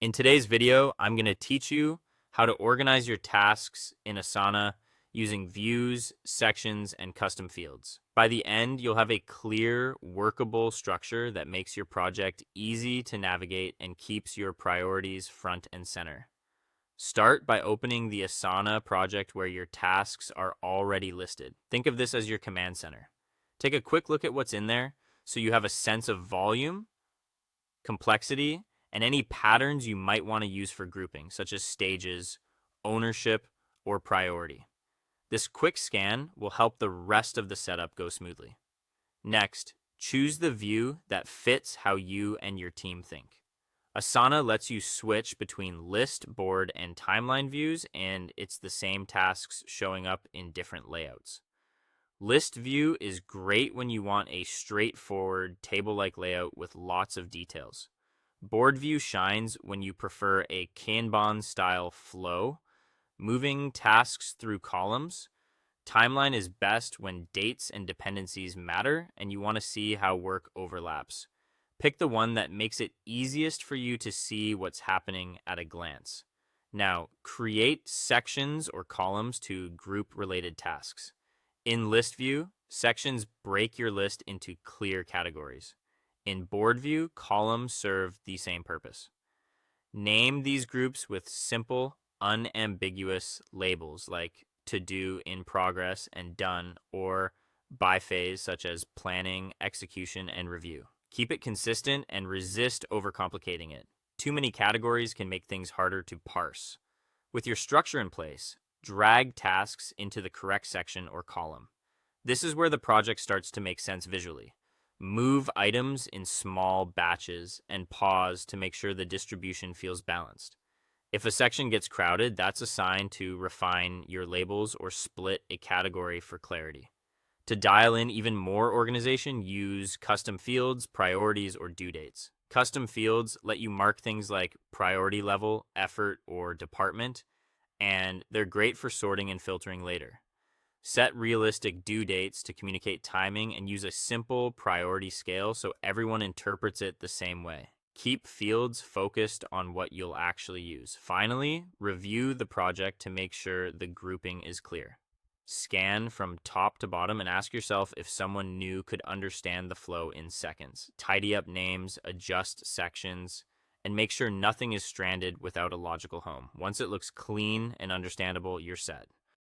In today's video, I'm going to teach you how to organize your tasks in Asana using views, sections, and custom fields. By the end, you'll have a clear, workable structure that makes your project easy to navigate and keeps your priorities front and center. Start by opening the Asana project where your tasks are already listed. Think of this as your command center. Take a quick look at what's in there so you have a sense of volume, complexity, and any patterns you might want to use for grouping, such as stages, ownership, or priority. This quick scan will help the rest of the setup go smoothly. Next, choose the view that fits how you and your team think. Asana lets you switch between list, board, and timeline views, and it's the same tasks showing up in different layouts. List view is great when you want a straightforward table-like layout with lots of details. Board view shines when you prefer a Kanban-style flow, moving tasks through columns. Timeline is best when dates and dependencies matter and you want to see how work overlaps. Pick the one that makes it easiest for you to see what's happening at a glance. Now, create sections or columns to group related tasks. In list view, sections break your list into clear categories. In board view, columns serve the same purpose. Name these groups with simple, unambiguous labels like to do, in progress, and done, or by phase such as planning, execution, and review. Keep it consistent and resist overcomplicating it. Too many categories can make things harder to parse. With your structure in place, drag tasks into the correct section or column. This is where the project starts to make sense visually. Move items in small batches and pause to make sure the distribution feels balanced. If a section gets crowded, that's a sign to refine your labels or split a category for clarity. To dial in even more organization, use custom fields, priorities, or due dates. Custom fields let you mark things like priority level, effort, or department, and they're great for sorting and filtering later. Set realistic due dates to communicate timing and use a simple priority scale so everyone interprets it the same way. Keep fields focused on what you'll actually use. Finally, review the project to make sure the grouping is clear. Scan from top to bottom and ask yourself if someone new could understand the flow in seconds. Tidy up names, adjust sections, and make sure nothing is stranded without a logical home. Once it looks clean and understandable, you're set.